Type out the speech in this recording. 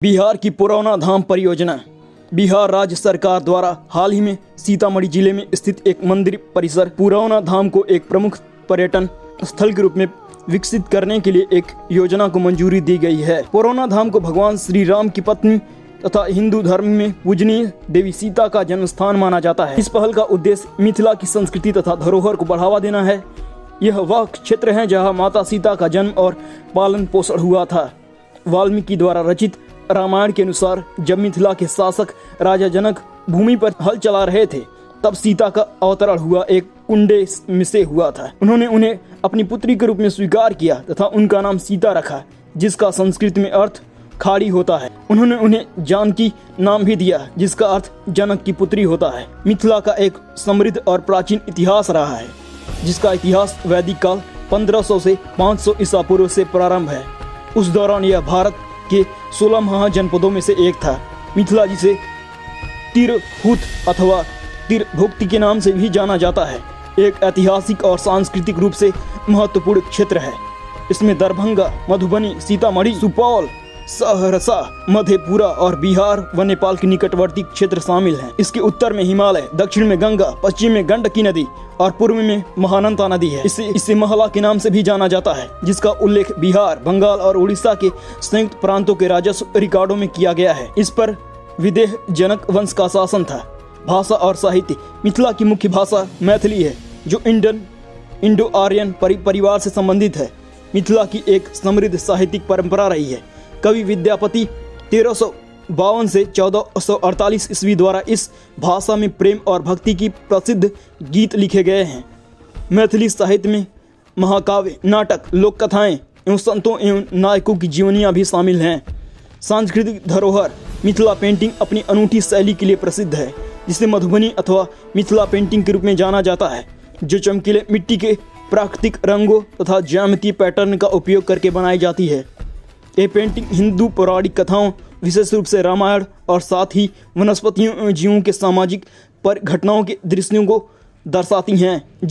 बिहार की पुरौना धाम परियोजना। बिहार राज्य सरकार द्वारा हाल ही में सीतामढ़ी जिले में स्थित एक मंदिर परिसर पुरौना धाम को एक प्रमुख पर्यटन स्थल के रूप में विकसित करने के लिए एक योजना को मंजूरी दी गई है। पुरौना धाम को भगवान श्री राम की पत्नी तथा हिंदू धर्म में पूजनीय देवी सीता का जन्म स्थान माना जाता है। इस पहल का उद्देश्य मिथिला की संस्कृति तथा धरोहर को बढ़ावा देना है। यह वह क्षेत्र है जहाँ माता सीता का जन्म और पालन पोषण हुआ था। वाल्मीकि द्वारा रचित रामायण के अनुसार जब मिथिला के शासक राजा जनक भूमि पर हल चला रहे थे, तब सीता का अवतरण हुआ एक कुंडे में से हुआ था। उन्होंने उन्हें अपनी पुत्री के रूप में स्वीकार किया तथा उनका नाम सीता रखा, जिसका संस्कृत में अर्थ खाड़ी होता है। उन्होंने उन्हें जानकी नाम भी दिया, जिसका अर्थ जनक की पुत्री होता है। मिथिला का एक समृद्ध और प्राचीन इतिहास रहा है, जिसका इतिहास वैदिक काल 1500 से 500 ईसा पूर्व से प्रारंभ है। उस दौरान यह भारत के 16 महाजनपदों में से एक था। मिथिला, जिसे तिरहुत अथवा तिरभुक्ति के नाम से भी जाना जाता है, एक ऐतिहासिक और सांस्कृतिक रूप से महत्वपूर्ण क्षेत्र है। इसमें दरभंगा, मधुबनी, सीतामढ़ी, सुपौल, सहरसा, मधेपुरा और बिहार व नेपाल के निकटवर्ती क्षेत्र शामिल हैं। इसके उत्तर में हिमालय, दक्षिण में गंगा, पश्चिम में गंडकी नदी और पूर्व में महानंदा नदी है। इसे महला के नाम से भी जाना जाता है, जिसका उल्लेख बिहार, बंगाल और उड़ीसा के संयुक्त प्रांतों के राजस्व रिकॉर्डों में किया गया है। इस पर विदेह जनक वंश का शासन था। भाषा और साहित्य। मिथिला की मुख्य भाषा मैथिली है, जो इंडो आर्यन परिवार से संबंधित है। मिथिला की एक समृद्ध साहित्यिक परंपरा रही है। कवि विद्यापति 1352 से 1448 ईस्वी द्वारा इस भाषा में प्रेम और भक्ति की प्रसिद्ध गीत लिखे गए हैं। मैथिली साहित्य में महाकाव्य, नाटक, लोक कथाएं एवं संतों एवं नायकों की जीवनियाँ भी शामिल हैं। सांस्कृतिक धरोहर। मिथिला पेंटिंग अपनी अनूठी शैली के लिए प्रसिद्ध है, जिसे मधुबनी अथवा मिथिला पेंटिंग के रूप में जाना जाता है, जो चमकीले मिट्टी के प्राकृतिक रंगों तथा ज्यामितीय पैटर्न का उपयोग करके बनाई जाती है। ये पेंटिंग हिंदू पौराणिक कथाओं, विशेष रूप से रामायण और साथ ही वनस्पतियों एवं जीवों के सामाजिक पर घटनाओं के दृश्यों को दर्शाती हैं।